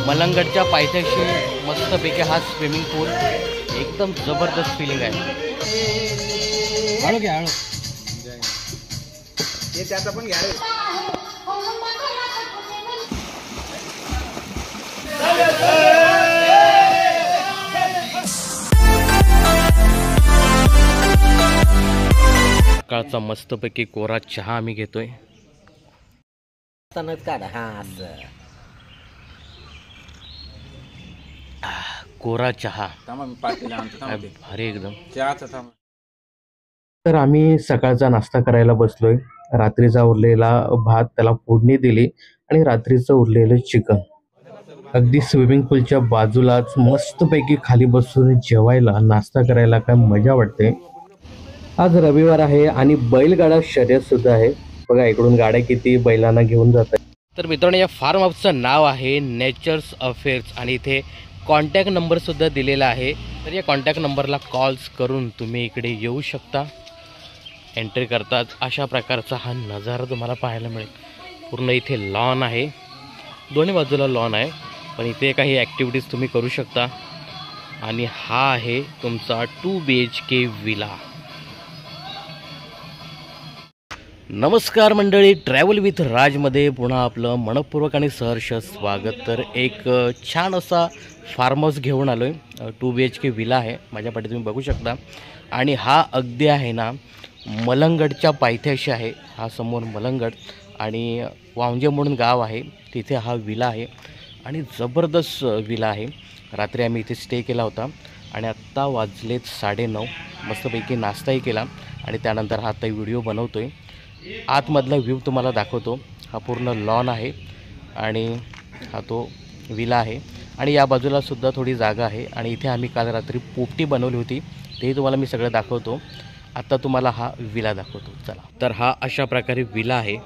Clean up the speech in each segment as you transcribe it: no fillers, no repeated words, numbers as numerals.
मलंगडच्या पायथ्याशी मस्तपैकी हा स्विमिंग पूल एकदम जबरदस्त फिलिंग आहे. हळू घ्या हळू हे त्याचा पण घ्या. सकाळचा मस्तपैकी कोरा चहा आम्ही घेतोय. कोरा चहा भारी एकदम. तर आम्ही सकाळचा नाश्ता करायला बसलोय. रात्रीचा उरलेला भात त्याला फोडणी दिली आणि रात्रीचं उरलेलं चिकन अगदी स्विमिंग पूलच्या बाजूलाच मस्तपैकी खाली बसून जेवायला नाश्ता करायला काय मजा वाटते. आज रविवार आहे आणि बैलगाडा शर्यत सुद्धा आहे. बघा इकडून गाड्या किती बैलांना घेऊन जात आहेत. तर मित्रांनो या फार्म हाऊसचं नाव आहे नेचर्स अफेअर्स आणि इथे कॉन्टॅक्ट नंबर सुद्धा दिलेला आहे. तर या कॉन्टॅक्ट नंबरला कॉल्स करून तुम्ही इकडे येऊ शकता. एंट्री करतात अशा प्रकारचा हा नजारा तुम्हाला पाहायला मिळेल. पूर्ण इथे लॉन आहे, दोन्ही बाजूला लॉन आहे, पण इथे काही ॲक्टिव्हिटीज तुम्ही करू शकता. आणि हा आहे तुमचा 2 BHK विला. नमस्कार मंडळी, ट्रॅव्हल विथ राजमध्ये पुन्हा आपलं मनपूर्वक आणि सहर्ष स्वागत. तर एक छान असा फार्म हाऊस घेऊन आलो आहे. 2 BHK विला आहे, माझ्या पाठी तुम्ही बघू शकता. आणि हा अगदी आहे ना मलंगडच्या पायथ्याशी आहे. हा समोर मलंगड आणि वांजे म्हणून गाव आहे, तिथे हा विला आहे आणि जबरदस्त विला आहे. रात्री आम्ही इथे स्टे केला होता आणि आत्ता वाजलेत 9:30. मस्तपैकी नाश्ताही केला आणि त्यानंतर हा आता व्हिडिओ बनवतो आहे. आतमधला व्ह्यू तुम्हाला दाखवतो. हा पूर्ण लॉन आहे आणि हा तो विला आहे आणि या बाजूला सुद्धा थोडी जागा आहे. आणि इथे आम्ही काल रात्री पोपटी बनवली होती, तेही तुम्हाला मी सगळं दाखवतो. आता तुम्हाला हा विला दाखवतो, चला. तर हा अशा प्रकारे विला आहे,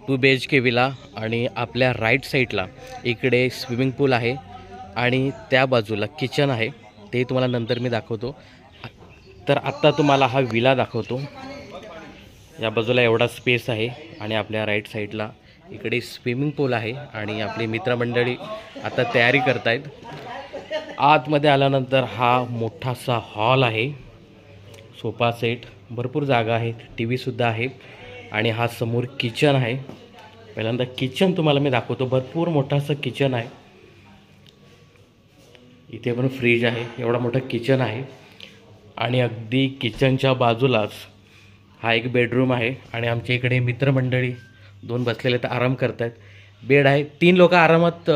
2 BHK विला. आणि आपल्या राईट साईडला इकडे स्विमिंग पूल आहे आणि त्या बाजूला किचन आहे, ते तुम्हाला नंतर मी दाखवतो. तर आत्ता तुम्हाला हा विला दाखवतो. या बाजूला एवढा स्पेस आहे आणि आपल्या राईट साईडला इकडे स्विमिंग पूल आहे आणि आपली मित्रमंडळी आता तयारी करतायत. आतमध्ये आल्यानंतर हा मोठासा हॉल आहे, सोफा सेट, भरपूर जागा आहे, TV सुद्धा आहे. आणि हा समोर किचन आहे. पहिल्यांदा किचन तुम्हाला मी दाखवतो. भरपूर मोठासा किचन आहे, इथे पण फ्रीज आहे, एवढा मोठा किचन आहे. आणि अगदी किचनच्या बाजूलाच हा एक बेडरूम आहे. आणि आमच्या इकडे मित्रमंडळी 2 बसलेले तर आराम करतात. बेड आहे, 3 लोक आरामात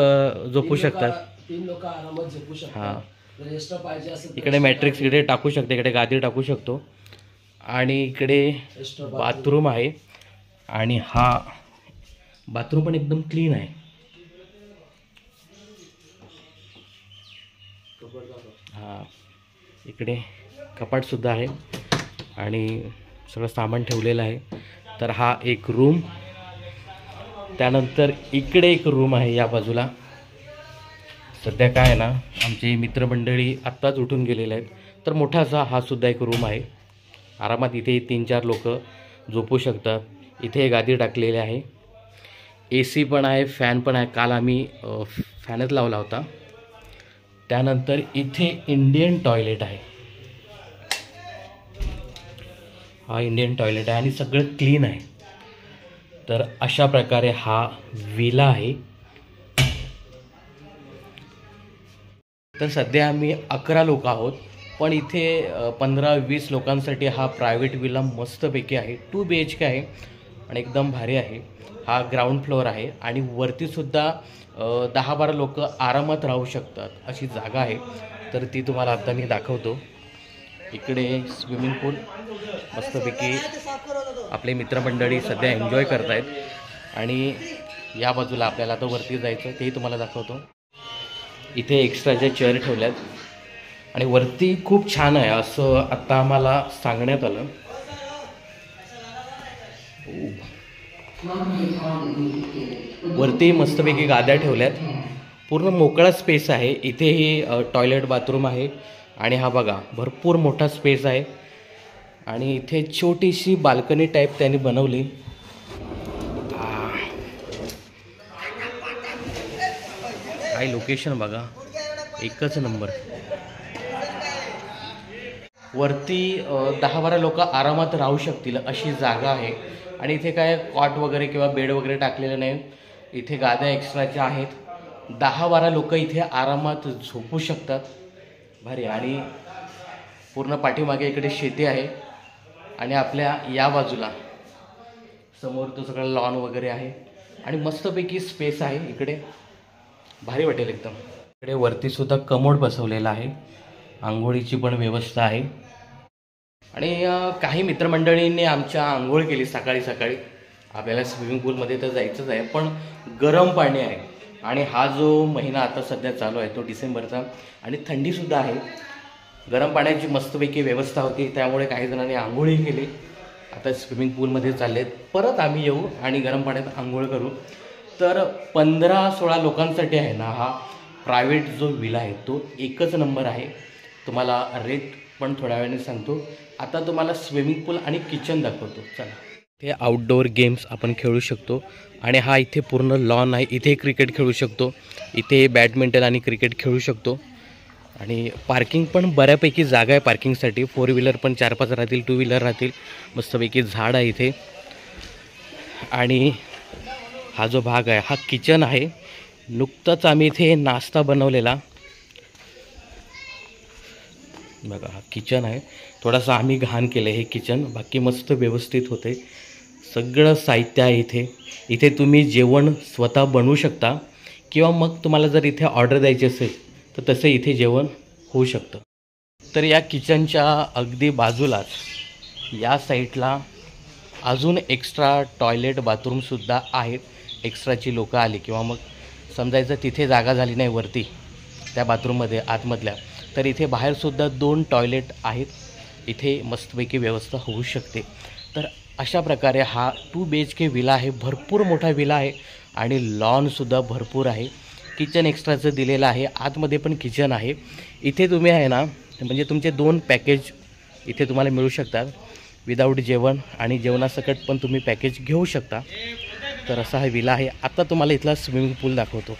झोपू शकतात. 3 लोक आरामात झोपू शकतात. हां, एक्स्ट्रा पाहिजे असेल इकडे मॅट्रिक्स इकडे टाकू शकते, इकडे गादी टाकू शकतो. आणि इकडे बाथरूम आहे आणि हा बाथरूम पण एकदम क्लीन आहे. हां, इकडे कपाटसुद्धा आहे आणि सगळं सामान ठेवलेलं आहे. तर हा एक रूम, त्यानंतर इकडे एक रूम आहे या बाजूला. सध्या काय आहे ना, आमची मित्रमंडळी आत्ताच उठून गेलेले आहेत. तर मोठासा हा सुद्धा एक रूम आहे. आरामात इथे 3-4 लोक झोपू शकतात. इथे गादी टाकलेली आहे, AC पण आहे, फॅन पण आहे. काल आम्ही फॅनच लावला होता. त्यानंतर इथे इंडियन टॉयलेट आहे. हा इंडियन टॉयलेट आहे आणि सगळं क्लीन आहे. तर अशा प्रकारे हा विला आहे. तर सध्या आम्ही 11 लोक आहोत, पण इथे 15-20 लोकांसाठी हा प्रायव्हेट विला मस्तपैकी आहे. 2 BHK आहे आणि एकदम भारी आहे. हा ग्राउंड फ्लोअर आहे आणि वरतीसुद्धा 10-12 लोक आरामात राहू शकतात अशी जागा आहे. तर ती तुम्हाला आता मी दाखवतो. इकडे स्विमिंग पूल मस्तपैकी आपले मित्रमंडळी सध्या एन्जॉय करत आहेत. आणि या बाजूला आपल्याला आता वरती जायचं, तेही तुम्हाला दाखवतो. इथे एक्स्ट्राच्या चेअर ठेवल्यात आणि वरती खूप छान आहे असं आत्ता आम्हाला सांगण्यात आलं. वरती मस्तपैकी गाद्या ठेवल्यात, पूर्ण मोकळा स्पेस आहे. इथेही टॉयलेट बाथरूम आहे आणि हा बघा भरपूर मोठा स्पेस आहे. आणि इथे छोटीशी बाल्कनी टाईप त्यांनी काय लोकेशन बघा, एकच नंबर. वरती 10-12 लोक आरामात राहू शकतील अशी जागा आहे. आणि इथे काय कॉट वगैरे किंवा बेड वगैरे टाकलेलं नाही. इथे गाद्या एक्स्ट्राच्या आहेत. 10-12 लोक इथे आरामात झोपू शकतात. भारी. आणि पूर्ण पाठीमागे इकडे शेती आहे आणि आपल्या या बाजूला समोर तो सगळं लॉन वगैरे आहे आणि मस्तपैकी स्पेस आहे इकडे. भारी वाटेल एकदम. इकडे वरती सुद्धा कमोड बसवलेला आहे. आंघोळीची पण व्यवस्था आहे. आणि काही मित्रमंडळींनी आमच्या आंघोळ केली सकाळी सकाळी. आपल्याला स्विमिंग पूलमध्ये तर जायचंच आहे, पण गरम पाणी आहे. आणि हा जो महिना आता सध्या चालू आहे तो डिसेंबरचा आणि थंडीसुद्धा आहे. गरम पाण्याची मस्तपैकी व्यवस्था होती, त्यामुळे काही जणांनी आंघोळही केली. आता स्विमिंग पूलमध्ये चाललेत. परत आम्ही येऊ आणि गरम पाण्यात आंघोळ करू. तर 15-16 लोकांसाठी आहे ना हा प्रायव्हेट जो विला आहे तो एकच नंबर आहे. तुम्हाला रेट पण थोड्या वेळाने सांगतो. आता तुम्हाला स्विमिंग पूल आणि किचन दाखवतो. चला. ते आउटडोअर गेम्स आपण खेळू शकतो आणि हा इथे पूर्ण लॉन आहे. इथे क्रिकेट खेळू शकतो, इथे बॅडमिंटन आणि क्रिकेट खेळू शकतो. आणि पार्किंग पण बऱ्यापैकी जागा आहे पार्किंगसाठी. 4 व्हीलर पण 4-5 राहतील, 2 व्हीलर राहतील. मस्तपैकी झाड आहे इथे. आणि हा जो भाग आहे हा किचन आहे. नुकताच आम्ही इथे नाश्ता बनवलेला बघा. हा किचन आहे. थोडासा आम्ही घाण केलं हे किचन, बाकी मस्त व्यवस्थित होते. सगळं साहित्य आहे इथे. इथे तुम्ही जेवण स्वतः बनवू शकता किंवा मग तुम्हाला जर इथे ऑर्डर द्यायची असेल तर तसं इथे जेवण होऊ शकतं. तर या किचनच्या अगदी बाजूलाच या साईडला अजून एक्स्ट्रा टॉयलेट बाथरूमसुद्धा आहेत. एक्स्ट्राची लोकं आली किंवा मग समजायचं तिथे जागा झाली नाही वरती त्या बाथरूममध्ये आतमधल्या, तर इथे बाहेरसुद्धा 2 टॉयलेट आहेत. इथे मस्तपैकी व्यवस्था होऊ शकते. तर अशा प्रकारे हा 2 BHK विला आहे. भरपूर मोठा विला आहे आणि लॉनसुद्धा भरपूर आहे. किचन एक्स्ट्राचं दिलेलं आहे. आतमध्ये पण किचन आहे. इथे तुम्ही आहे ना म्हणजे तुमचे 2 पॅकेज इथे तुम्हाला मिळू शकतात. विदाऊट जेवण आणि जेवणासकट पण तुम्ही पॅकेज घेऊ शकता. तर असा हा विला आहे. आता तुम्हाला इथला स्विमिंग पूल दाखवतो.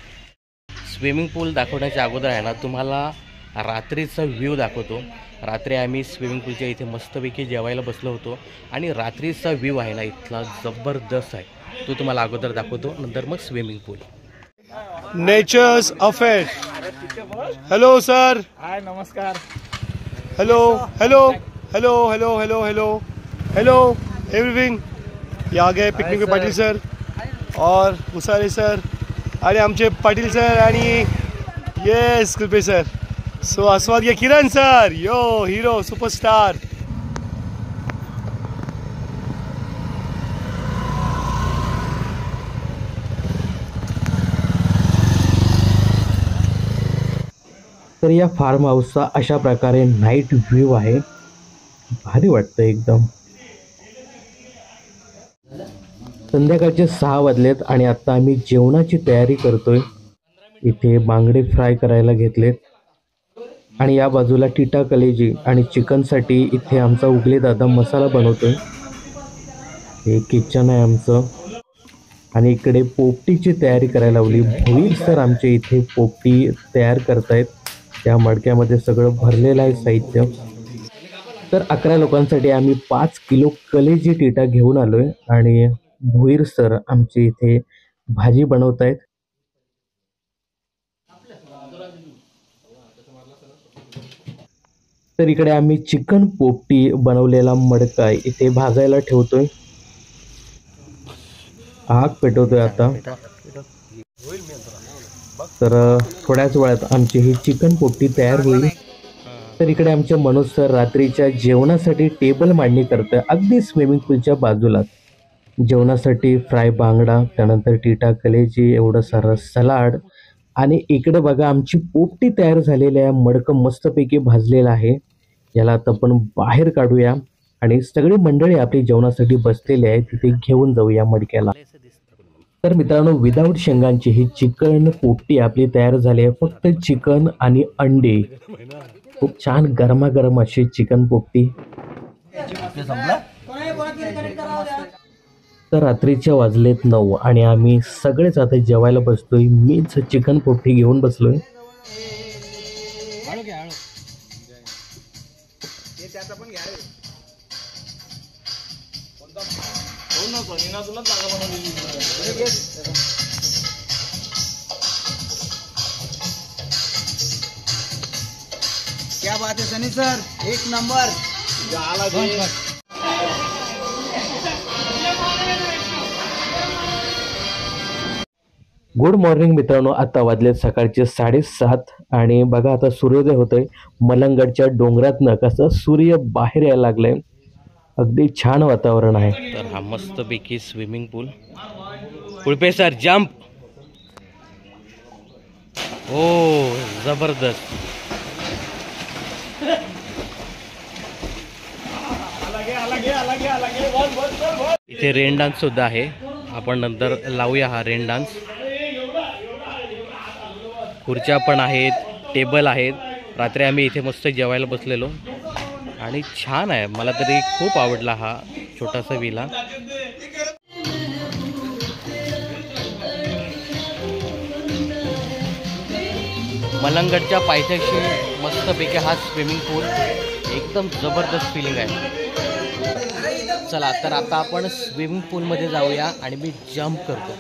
स्विमिंग पूल दाखवण्याच्या अगोदर आहे ना तुम्हाला रात्रीचा व्ह्यू दाखवतो. रात्री आम्ही स्विमिंग पूलच्या इथे मस्तपैकी जेवायला बसलो होतो आणि रात्रीचा व्ह्यू आहे ना इथला जबरदस्त आहे. तो तुम्हाला अगोदर दाखवतो, नंतर मग swimming pool. Nature's affair. Hello sir. Hi, नमस्कार. Hello hello hello hello hello hello hello everything. या गए पिकनिक में पाटील सर और मुसारे सर आणि आमचे पाटील सर आणि येस कृपे सर. सो आस्वाद घ्या किरण सर. यो हिरो सुपरस्टार. तर या फार्म हाऊसचा अशा प्रकारे नाईट व्ह्यू आहे. भारी वाटतं एकदम. संध्याकाळचे 6 वाजलेत आणि आता आम्ही जेवणाची तयारी करतोय. इथे बांगडे फ्राय करायला घेतलेत आणि या बाजूला टिटा कलेजी आणि चिकनसाठी इथे आमचा उगले दादा मसाला बनवतोय. हे किचन आहे आमचं. आणि इकडे पोपटीची तयारी करायला लावली. भोईर सर आमचे इथे पोपटी तयार करतायत. त्या मडक्यामध्ये सगळं भरलेलं आहे साहित्य. तर 11 लोकांसाठी आम्ही 5 किलो कलेजी टिटा घेऊन आलोय आणि भोईर सर आमचे इथे भाजी बनवत आहेत. तर इकडे आम्ही चिकन पोपटी बनवलेला मडका इथे भाजायला ठेवतोय. आग पेटवतोय आता. तर थोड्याच वेळात आमची ही चिकन पोपटी तयार होईल. तर इकडे आमचे मनोज सर रात्रीच्या जेवणासाठी टेबल मांडणी करतोय अगदी स्विमिंग पूलच्या बाजूला. जेवणासाठी फ्राय बांगडा, त्यानंतर टिटा कलेजी, एवढं सारं सलाड. आणि इकडे बघा आमची पोपटी तयार झालेली आहे. मडकं मस्तपैकी भाजलेलं आहे. याला आता आपण बाहेर काढूया आणि सगळी मंडळी आपली जेवणासाठी बसलेली आहे. तिथे घेऊन जाऊया मडक्याला. तर मित्रांनो, विदाऊट शेंगांची ही चिकन पोपटी आपली तयार झाली आहे. फक्त चिकन आणि अंडे. खूप छान गरमागरम अशी चिकन पोपटी. तर रात्रीच्या वाजलेत 9 आणि आम्ही सगळेच आता जेवायला बसतोय. मीच चिकन पोपटी घेऊन बसलोय. क्या बात है सनी सर, एक नंबर. गुड मॉर्निंग मित्रांनो. आता वाजले सकाळचे 7:30 आणि बघा आता सूर्योदय होतोय. मलंगडच्या डोंगरातनं कसं सूर्य बाहेर यायला लागलंय. अगदी छान वातावरण आहे. तर हा मस्तपैकी स्विमिंग पूल. कुळपे सर जंप. ओ जबरदस्त. इथे रेन डान्स सुद्धा आहे. आपण नंतर लावूया हा रेन डान्स. खुर्च्या पण आहेत, टेबल आहेत. रात्री आम्ही इथे मस्त जेवायला बसलेलो आणि छान आहे. मला तरी खूप आवडला हा छोटासा विला. मलंगडच्या पायथ्याशी मस्तपैकी हा स्विमिंग पूल. एकदम जबरदस्त फिलिंग आहे. चला तर आता आपण स्विमिंग पूलमध्ये जाऊया आणि मी जंप करतो.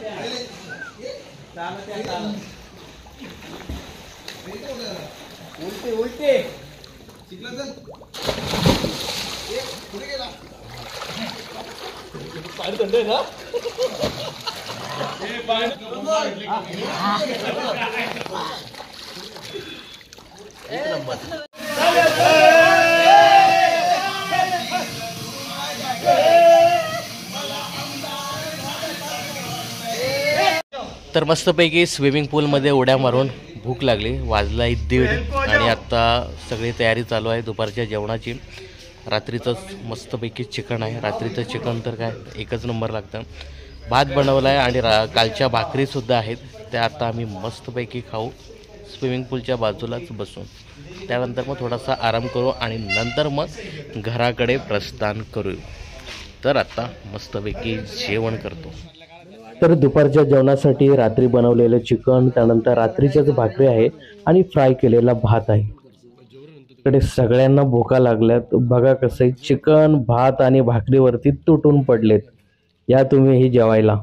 तर मस्तपैकी स्विमिंग पूलमध्ये उड्या मारून भूक लागली. वाजला 1:30 आणि आत्ता सगळी तयारी चालू आहे दुपारच्या जेवणाची. रात्रीचंच मस्तपैकी चिकन आहे. रात्रीचं चिकन तर काय एकच नंबर लागतं. भात बनवला आहे आणि कालच्या भाकरीसुद्धा आहेत. त्या आता आम्ही मस्तपैकी खाऊ स्विमिंग पूलच्या बाजूलाच बसून. त्यानंतर मग थोडासा आराम करू आणि नंतर मग घराकडे प्रस्थान करू. तर आता मस्तपैकी जेवण करतो. तर दुपारच्या जेवणासाठी रात्री बनवलेलं चिकन, त्यानंतर रात्रीच्याच भाकरी आहे आणि फ्राय केलेला भात आहे. इकडे सगळ्यांना भुका लागल्यात. बघा कसं आहे, चिकन भात आणि भाकरीवरती तुटून पडलेत. या तुम्ही ही जेवायला.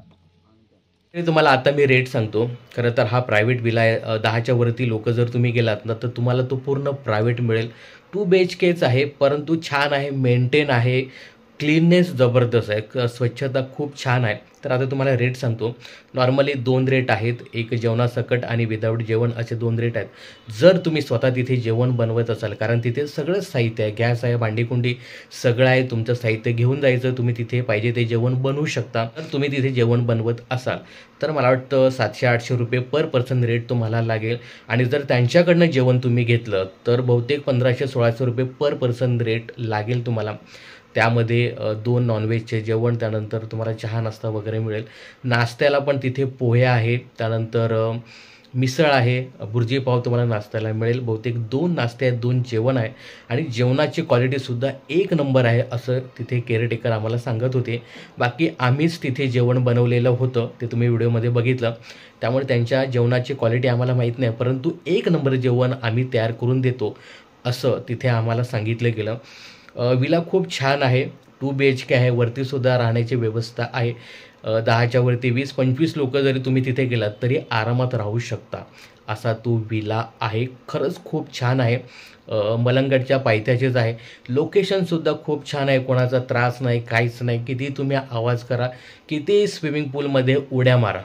तुम्हाला आता मी रेट सांगतो. खरं तर हा प्रायव्हेट विला आहे. 10च्या वरती लोक जर तुम्ही गेलात ना तर तुम्हाला तो पूर्ण प्रायव्हेट मिळेल. 2 BHKच आहे, परंतु छान आहे, मेंटेन आहे, क्लीननेस जबरदस्त आहे, स्वच्छता खूप छान आहे. तर आता तुम्हाला रेट सांगतो. नॉर्मली 2 रेट आहेत. एक जेवणासकट आणि विदाऊट जेवण असे 2 रेट आहेत. जर तुम्ही स्वतः तिथे जेवण बनवत असाल, कारण तिथे सगळं साहित्य आहे, गॅस आहे, भांडीकुंडी सगळं आहे, तुमचं साहित्य घेऊन जायचं, तुम्ही तिथे पाहिजे ते जेवण बनवू शकता. तर तुम्ही तिथे जेवण बनवत असाल तर मला वाटतं 700-800 रुपये पर पर्सन रेट तुम्हाला लागेल. आणि जर त्यांच्याकडनं जेवण तुम्ही घेतलं तर बहुतेक 1500-1600 रुपये पर पर्सन रेट लागेल तुम्हाला. त्यामध्ये 2 नॉनव्हेजचे जेवण, त्यानंतर तुम्हाला चहा नाश्ता वगैरे मिळेल. नाश्त्याला पण तिथे पोहे आहेत, त्यानंतर मिसळ आहे, भुर्जी पाव तुम्हाला नाश्त्याला मिळेल. बहुतेक 2 नाश्ते आहेत, 2 जेवण आहे आणि जेवणाची क्वालिटीसुद्धा 1 नंबर आहे असं तिथे केअरटेकर आम्हाला सांगत होते. बाकी आम्हीच तिथे जेवण बनवलेलं होतं, ते तुम्ही व्हिडिओमध्ये बघितलं. त्यामुळे त्यांच्या जेवणाची क्वालिटी आम्हाला माहीत नाही, परंतु 1 नंबर जेवण आम्ही तयार करून देतो असं तिथे आम्हाला सांगितलं गेलं. विला खूप छान आहे. 2 BHK आहे. वरतीसुद्धा राहण्याची व्यवस्था आहे. 10च्या वरती 20-25 लोक जरी तुम्ही तिथे गेलात तरी आरामात राहू शकता असा तो विला आहे. खरंच खूप छान आहे. मलंगडच्या पायथ्याचेच आहे. लोकेशनसुद्धा खूप छान आहे. कोणाचा त्रास नाही, काहीच नाही. किती तुम्ही आवाज करा, किती स्विमिंग पूलमध्ये उड्या मारा,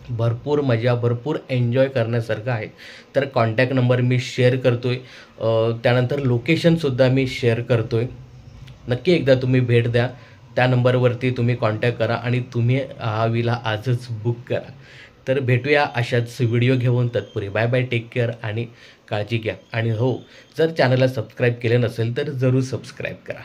भरपूर मजा, भरपूर एन्जॉय करण्यासारखं आहे. तर कॉन्टॅक्ट नंबर मी शेअर करतो आहे, त्यानंतर लोकेशनसुद्धा मी शेअर करतो आहे. नक्की एकदा तुम्ही भेट द्या. त्या नंबरवरती तुम्ही कॉन्टॅक्ट करा आणि तुम्ही हा विला आजच बुक करा. तर भेटूया अशाच व्हिडिओ घेऊन. तत्पूर्वी बाय बाय, टेक केअर आणि काळजी घ्या. आणि हो, जर चॅनलला सबस्क्राईब केलं नसेल तर जरूर सबस्क्राईब करा.